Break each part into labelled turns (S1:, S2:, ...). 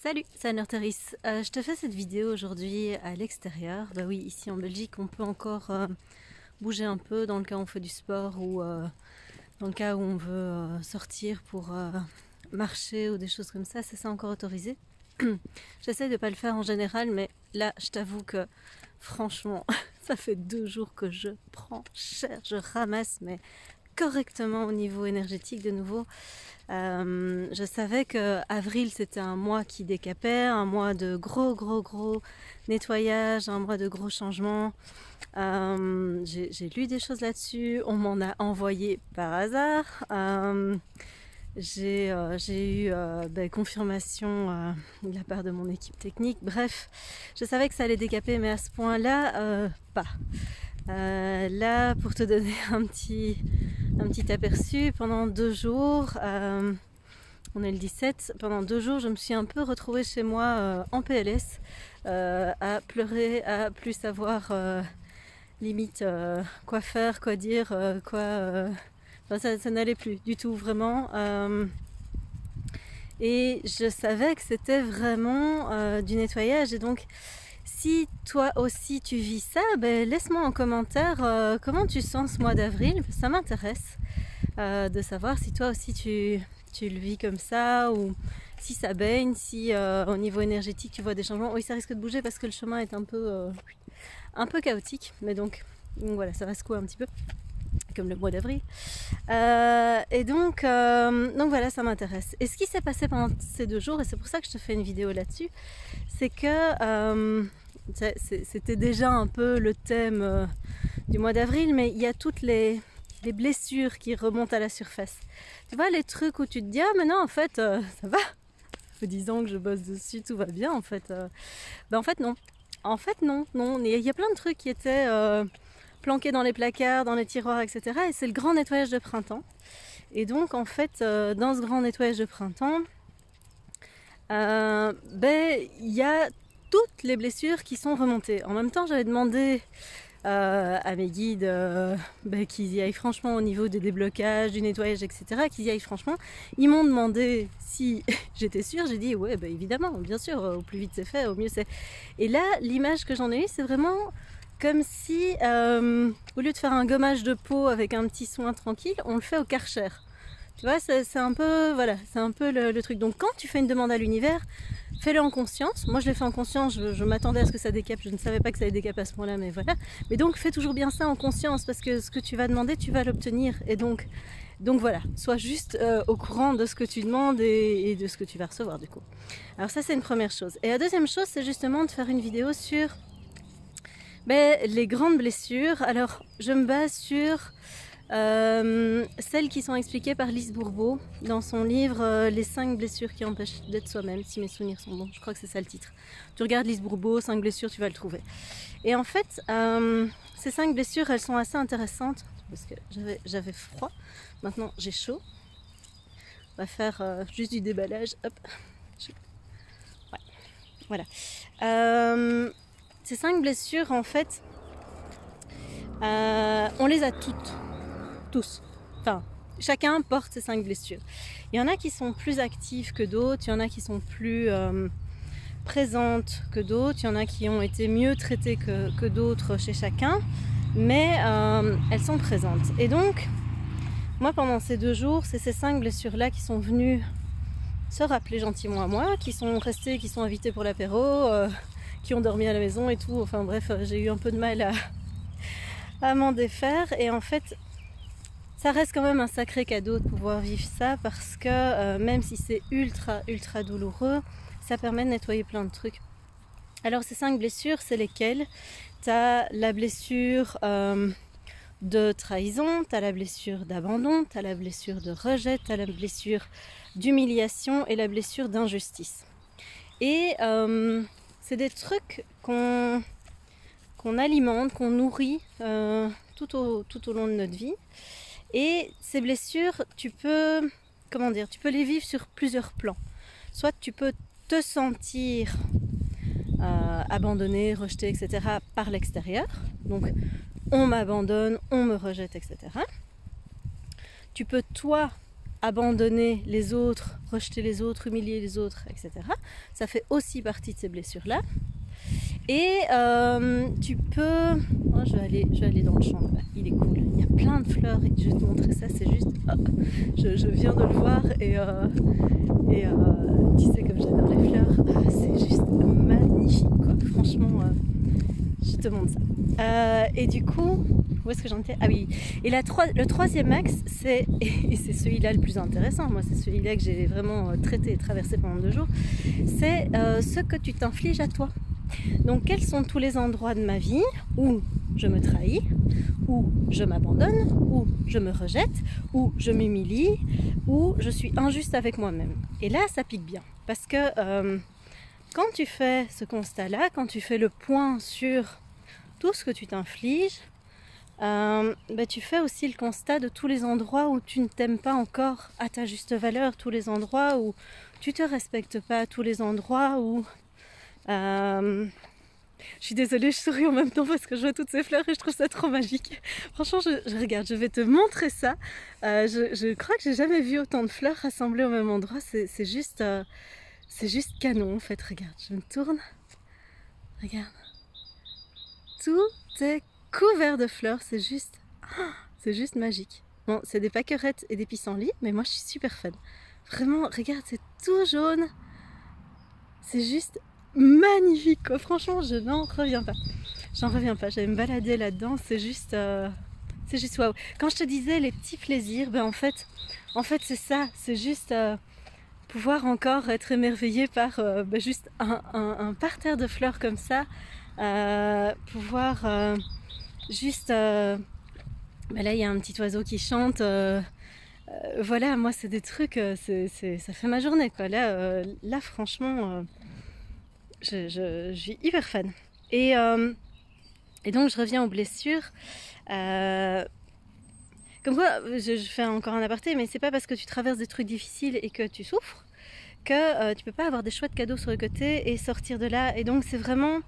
S1: Salut, c'est Anne-Therese. Je te fais cette vidéo aujourd'hui à l'extérieur. Bah oui, ici en Belgique, on peut encore bouger un peu dans le cas où on fait du sport ou dans le cas où on veut sortir pour marcher ou des choses comme ça. C'est encore autorisé. J'essaie de ne pas le faire en général, mais là, je t'avoue que franchement, ça fait 2 jours que je prends cher, je ramasse, mais correctement au niveau énergétique de nouveau. Je savais que avril c'était un mois qui décapait, un mois de gros nettoyage, un mois de gros changements. J'ai lu des choses là-dessus, on m'en a envoyé par hasard. J'ai eu confirmation de la part de mon équipe technique. Bref, je savais que ça allait décaper, mais à ce point-là, pas. Là, pour te donner un petit aperçu, pendant 2 jours, on est le 17, pendant 2 jours, je me suis un peu retrouvée chez moi en PLS, à pleurer, à plus savoir limite quoi faire, quoi dire, ça n'allait plus du tout, vraiment. Et je savais que c'était vraiment du nettoyage, et donc si toi aussi tu vis ça, laisse-moi en commentaire comment tu sens ce mois d'avril. Ça m'intéresse de savoir si toi aussi tu le vis comme ça, ou si ça baigne, si au niveau énergétique tu vois des changements. Oui, ça risque de bouger parce que le chemin est un peu chaotique, mais donc voilà, ça va secouer un petit peu comme le mois d'avril. Et donc voilà, ça m'intéresse. Et ce qui s'est passé pendant ces 2 jours, et c'est pour ça que je te fais une vidéo là-dessus, c'est que c'était déjà un peu le thème du mois d'avril, mais il y a toutes les blessures qui remontent à la surface. Tu vois, les trucs où tu te dis ah mais non, en fait ça va, ça fait 10 ans que je bosse dessus, tout va bien en fait. En fait non. En fait non. Il y a plein de trucs qui étaient planqués dans les placards, dans les tiroirs, etc. Et c'est le grand nettoyage de printemps. Et donc en fait dans ce grand nettoyage de printemps, il y a toutes les blessures qui sont remontées. En même temps, j'avais demandé à mes guides qu'ils y aillent franchement au niveau des déblocages, du nettoyage, etc. Qu'ils y aillent franchement. Ils m'ont demandé si j'étais sûre. J'ai dit ouais, évidemment, bien sûr, au plus vite c'est fait, au mieux c'est. Et là, l'image que j'en ai eue, c'est vraiment comme si, au lieu de faire un gommage de peau avec un petit soin tranquille, on le fait au Karcher. Tu vois, c'est un peu, voilà, c'est un peu le truc. Donc quand tu fais une demande à l'univers, fais-le en conscience. Moi je l'ai fait en conscience, je m'attendais à ce que ça décape, je ne savais pas que ça allait décaper à ce point-là, mais voilà. Mais donc fais toujours bien ça en conscience, parce que ce que tu vas demander, tu vas l'obtenir. Et donc voilà, sois juste au courant de ce que tu demandes et de ce que tu vas recevoir du coup. Alors ça c'est une première chose. Et la deuxième chose, c'est justement de faire une vidéo sur les grandes blessures. Alors je me base sur celles qui sont expliquées par Lise Bourbeau dans son livre Les 5 blessures qui empêchent d'être soi-même, si mes souvenirs sont bons, je crois que c'est ça le titre. Tu regardes Lise Bourbeau, 5 blessures, tu vas le trouver. Et en fait, ces 5 blessures, elles sont assez intéressantes, parce que j'avais froid, maintenant j'ai chaud. On va faire juste du déballage, hop. Ouais. Voilà. Ces 5 blessures, en fait, on les a toutes. Tous. Enfin, chacun porte ses 5 blessures. Il y en a qui sont plus actives que d'autres, il y en a qui sont plus présentes que d'autres, il y en a qui ont été mieux traitées que d'autres chez chacun, mais elles sont présentes. Et donc, moi pendant ces 2 jours, c'est ces 5 blessures-là qui sont venues se rappeler gentiment à moi, qui sont restées, qui sont invitées pour l'apéro, qui ont dormi à la maison et tout. Enfin bref, j'ai eu un peu de mal à m'en défaire. Et en fait, ça reste quand même un sacré cadeau de pouvoir vivre ça, parce que même si c'est ultra douloureux, ça permet de nettoyer plein de trucs. Alors ces 5 blessures, c'est lesquelles? T'as la blessure de trahison, t'as la blessure d'abandon, t'as la blessure de rejet, t'as la blessure d'humiliation et la blessure d'injustice. Et c'est des trucs qu'on alimente, qu'on nourrit tout au long de notre vie. Et ces blessures, tu peux les vivre sur plusieurs plans. Soit tu peux te sentir abandonné, rejeté, etc. par l'extérieur. Donc on m'abandonne, on me rejette, etc. Tu peux toi abandonner les autres, rejeter les autres, humilier les autres, etc. Ça fait aussi partie de ces blessures-là. Et tu peux... Oh, je vais aller dans le champ là-bas, il est cool. Il y a plein de fleurs et je vais te montrer ça, c'est juste... Oh, je viens de le voir et tu sais comme j'adore les fleurs, c'est juste magnifique quoi. Franchement, je te montre ça. Et du coup, où est-ce que j'en étais? Ah oui, et le troisième axe, et c'est celui-là le plus intéressant, moi c'est celui-là que j'ai vraiment traité et traversé pendant 2 jours, c'est ce que tu t'infliges à toi. Donc quels sont tous les endroits de ma vie où je me trahis, où je m'abandonne, où je me rejette, où je m'humilie, où je suis injuste avec moi-même. Et là ça pique bien, parce que quand tu fais ce constat-là, quand tu fais le point sur tout ce que tu t'infliges, tu fais aussi le constat de tous les endroits où tu ne t'aimes pas encore à ta juste valeur, tous les endroits où tu te respectes pas, tous les endroits où... je suis désolée, je souris en même temps parce que je vois toutes ces fleurs et je trouve ça trop magique. Franchement, je regarde, je vais te montrer ça. Je crois que j'ai jamais vu autant de fleurs rassemblées au même endroit. C'est juste canon en fait. Regarde, je me tourne. Regarde. Tout est couvert de fleurs, c'est juste magique. Bon, c'est des pâquerettes et des pissenlits, mais moi je suis super fan. Vraiment, regarde, c'est tout jaune. C'est juste magnifique quoi. Franchement, je n'en reviens pas. J'en reviens pas. J'allais me balader là-dedans, c'est juste waouh. Quand je te disais les petits plaisirs, en fait c'est ça. C'est juste pouvoir encore être émerveillé par juste un parterre de fleurs comme ça. Pouvoir juste là il y a un petit oiseau qui chante, voilà, moi c'est des trucs, ça fait ma journée quoi. Là franchement je suis hyper fan et donc je reviens aux blessures, comme quoi je fais encore un aparté, mais c'est pas parce que tu traverses des trucs difficiles et que tu souffres que tu peux pas avoir des chouettes cadeaux sur le côté et sortir de là. Et donc c'est vraiment...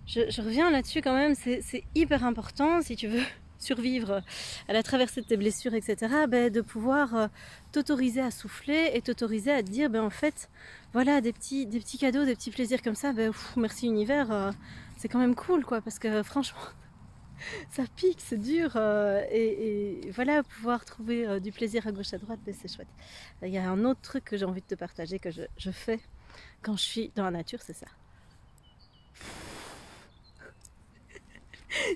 S1: Je reviens là-dessus quand même, c'est hyper important si tu veux survivre à la traversée de tes blessures, etc. De pouvoir t'autoriser à souffler et t'autoriser à te dire, en fait, voilà, des petits cadeaux, des petits plaisirs comme ça, merci univers, c'est quand même cool, quoi, parce que franchement, ça pique, c'est dur, et voilà, pouvoir trouver du plaisir à gauche, à droite, c'est chouette. Il y a un autre truc que j'ai envie de te partager, que je fais quand je suis dans la nature, c'est ça.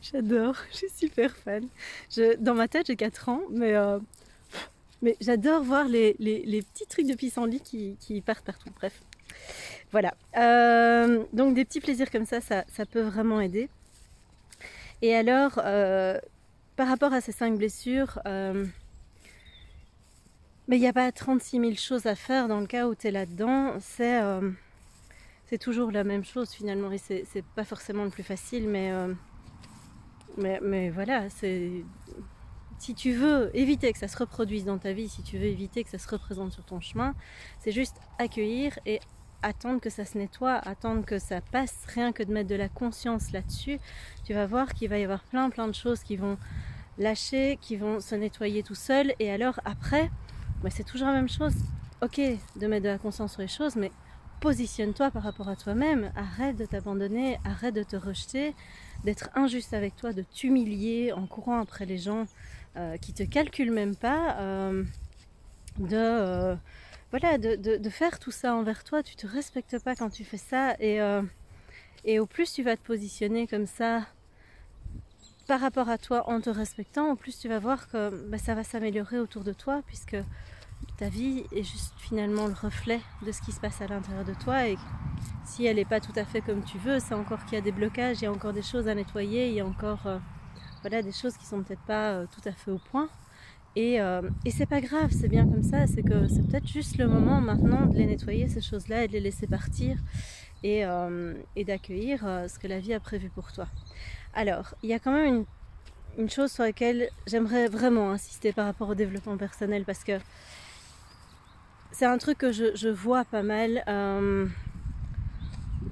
S1: J'adore, je suis super fan. Dans ma tête, j'ai 4 ans, mais j'adore voir les petits trucs de pissenlit qui partent partout. Bref, voilà. Donc des petits plaisirs comme ça peut vraiment aider. Et alors, par rapport à ces 5 blessures, il n'y a pas 36 000 choses à faire dans le cas où tu es là-dedans. C'est toujours la même chose finalement, et c'est pas forcément le plus facile, mais voilà, si tu veux éviter que ça se reproduise dans ta vie, si tu veux éviter que ça se représente sur ton chemin, c'est juste accueillir et attendre que ça se nettoie, attendre que ça passe. Rien que de mettre de la conscience là-dessus, tu vas voir qu'il va y avoir plein de choses qui vont lâcher, qui vont se nettoyer tout seul. Et alors après, c'est toujours la même chose. Ok, de mettre de la conscience sur les choses, mais positionne-toi par rapport à toi-même. Arrête de t'abandonner, arrête de te rejeter, d'être injuste avec toi, de t'humilier en courant après les gens qui te calculent même pas, de faire tout ça envers toi. Tu te respectes pas quand tu fais ça, et au plus tu vas te positionner comme ça par rapport à toi en te respectant, au plus tu vas voir que ça va s'améliorer autour de toi, puisque ta vie est juste finalement le reflet de ce qui se passe à l'intérieur de toi. Et si elle n'est pas tout à fait comme tu veux, c'est encore qu'il y a des blocages, il y a encore des choses à nettoyer, il y a encore des choses qui sont peut-être pas tout à fait au point. Et c'est pas grave, c'est bien comme ça. C'est que c'est peut-être juste le moment maintenant de les nettoyer, ces choses-là, et de les laisser partir, et d'accueillir ce que la vie a prévu pour toi. Alors, il y a quand même une chose sur laquelle j'aimerais vraiment insister par rapport au développement personnel, parce que c'est un truc que je vois pas mal,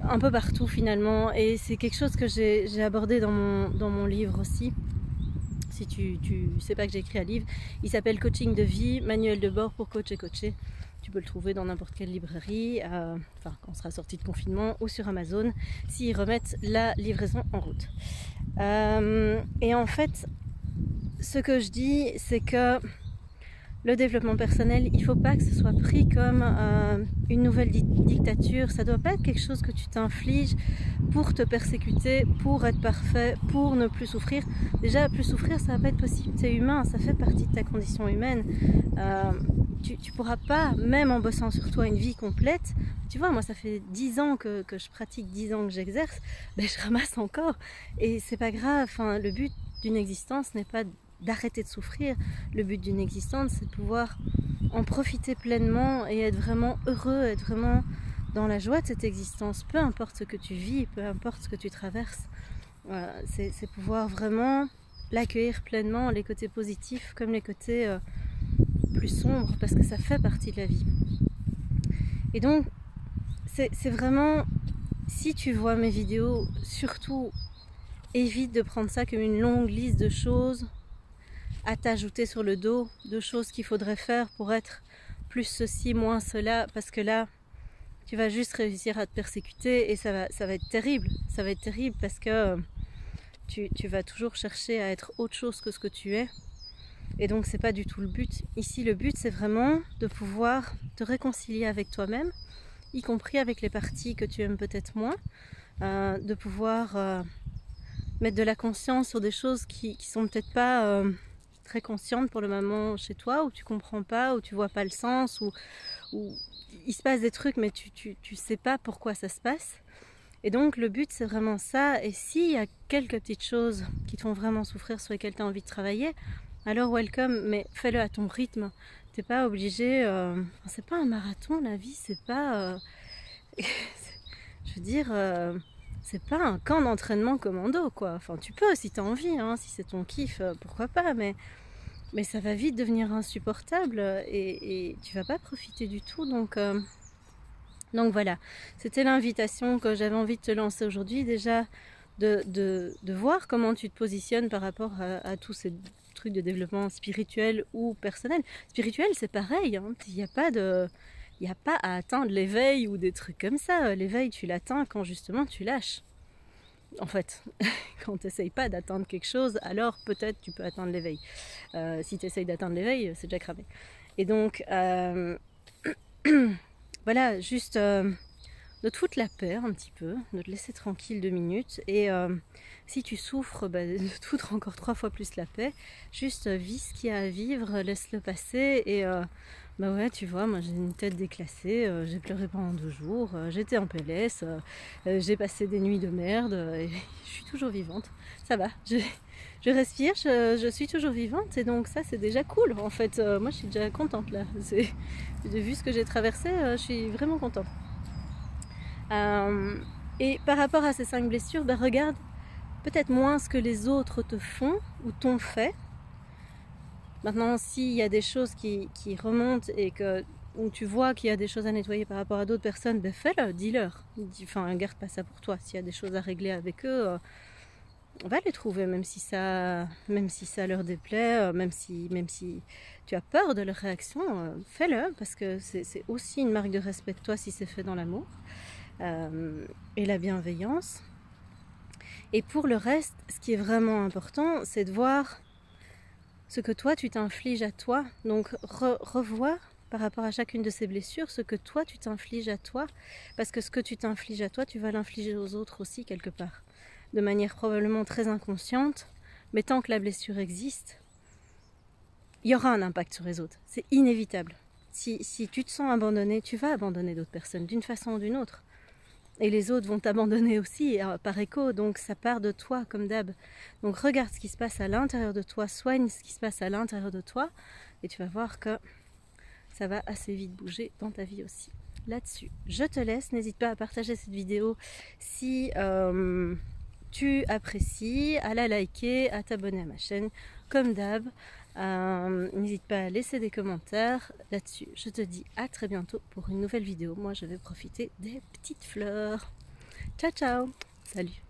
S1: un peu partout finalement, et c'est quelque chose que j'ai abordé dans mon livre aussi. si tu sais pas que j'ai écrit un livre. Il s'appelle Coaching de vie, manuel de bord pour coach et coacher. Tu peux le trouver dans n'importe quelle librairie, enfin quand on sera sorti de confinement, ou sur Amazon, s'ils remettent la livraison en route. Et en fait, ce que je dis, c'est que le développement personnel, il ne faut pas que ce soit pris comme une nouvelle dictature. Ça ne doit pas être quelque chose que tu t'infliges pour te persécuter, pour être parfait, pour ne plus souffrir. Déjà, plus souffrir, ça ne va pas être possible. C'est humain, ça fait partie de ta condition humaine. Tu ne pourras pas, même en bossant sur toi une vie complète. Tu vois, moi, ça fait 10 ans que je pratique, 10 ans que j'exerce. Ben, je ramasse encore. Et c'est pas grave. Enfin, le but d'une existence n'est pas d'arrêter de souffrir. Le but d'une existence, c'est de pouvoir en profiter pleinement et être vraiment heureux, être vraiment dans la joie de cette existence, peu importe ce que tu vis, peu importe ce que tu traverses. C'est pouvoir vraiment l'accueillir pleinement, les côtés positifs comme les côtés plus sombres, parce que ça fait partie de la vie. Et donc, c'est vraiment, si tu vois mes vidéos, surtout évite de prendre ça comme une longue liste de choses à t'ajouter sur le dos, de choses qu'il faudrait faire pour être plus ceci, moins cela, parce que là, tu vas juste réussir à te persécuter et ça va être terrible. Ça va être terrible parce que tu vas toujours chercher à être autre chose que ce que tu es. Et donc, c'est pas du tout le but. Ici, le but, c'est vraiment de pouvoir te réconcilier avec toi-même, y compris avec les parties que tu aimes peut-être moins, de pouvoir mettre de la conscience sur des choses qui sont peut-être pas très conscientes pour le moment chez toi, où tu comprends pas, où tu vois pas le sens, où il se passe des trucs mais tu sais pas pourquoi ça se passe. Et donc le but c'est vraiment ça. Et s'il y a quelques petites choses qui te font vraiment souffrir, sur lesquelles tu as envie de travailler, alors welcome, mais fais-le à ton rythme. T'es pas obligé, c'est pas un marathon la vie, c'est pas je veux dire c'est pas un camp d'entraînement commando quoi. Enfin tu peux si t'as envie, hein, si c'est ton kiff, pourquoi pas, mais ça va vite devenir insupportable et tu vas pas profiter du tout. Donc voilà, c'était l'invitation que j'avais envie de te lancer aujourd'hui, déjà de voir comment tu te positionnes par rapport à tous ces trucs de développement spirituel ou personnel. Spirituel c'est pareil, hein. Il n'y a pas à atteindre l'éveil ou des trucs comme ça. L'éveil tu l'atteins quand justement tu lâches. En fait, quand tu n'essayes pas d'atteindre quelque chose, alors peut-être tu peux atteindre l'éveil. Si tu essayes d'atteindre l'éveil, c'est déjà cramé. Et donc, voilà, juste de te foutre la paix un petit peu, de te laisser tranquille 2 minutes. Et si tu souffres, de te foutre encore 3 fois plus la paix. Juste vis ce qu'il y a à vivre, laisse-le passer. Et ouais, tu vois, moi j'ai une tête déclassée, j'ai pleuré pendant 2 jours, j'étais en PLS, j'ai passé des nuits de merde, et je suis toujours vivante. Ça va, je respire, je suis toujours vivante, et donc ça c'est déjà cool. En fait, moi je suis déjà contente là. Vu ce que j'ai traversé, je suis vraiment contente. Et par rapport à ces 5 blessures, regarde peut-être moins ce que les autres te font ou t'ont fait. Maintenant, s'il y a des choses qui remontent et où tu vois qu'il y a des choses à nettoyer par rapport à d'autres personnes, fais-le, dis-leur. Enfin, garde pas ça pour toi. S'il y a des choses à régler avec eux, va les trouver, même si ça leur déplaît, même si tu as peur de leur réaction, fais-le, parce que c'est aussi une marque de respect de toi si c'est fait dans l'amour et la bienveillance. Et pour le reste, ce qui est vraiment important, c'est de voir ce que toi tu t'infliges à toi. Donc revoir par rapport à chacune de ces blessures ce que toi tu t'infliges à toi, parce que ce que tu t'infliges à toi, tu vas l'infliger aux autres aussi quelque part, de manière probablement très inconsciente, mais tant que la blessure existe, il y aura un impact sur les autres, c'est inévitable. Si tu te sens abandonné, tu vas abandonner d'autres personnes d'une façon ou d'une autre. Et les autres vont t'abandonner aussi par écho, donc ça part de toi comme d'hab. Donc regarde ce qui se passe à l'intérieur de toi, soigne ce qui se passe à l'intérieur de toi, et tu vas voir que ça va assez vite bouger dans ta vie aussi. Là-dessus, je te laisse, n'hésite pas à partager cette vidéo si tu apprécies, à la liker, à t'abonner à ma chaîne, comme d'hab. N'hésite pas à laisser des commentaires là-dessus. Je te dis à très bientôt pour une nouvelle vidéo. Moi je vais profiter des petites fleurs. Ciao ciao, salut.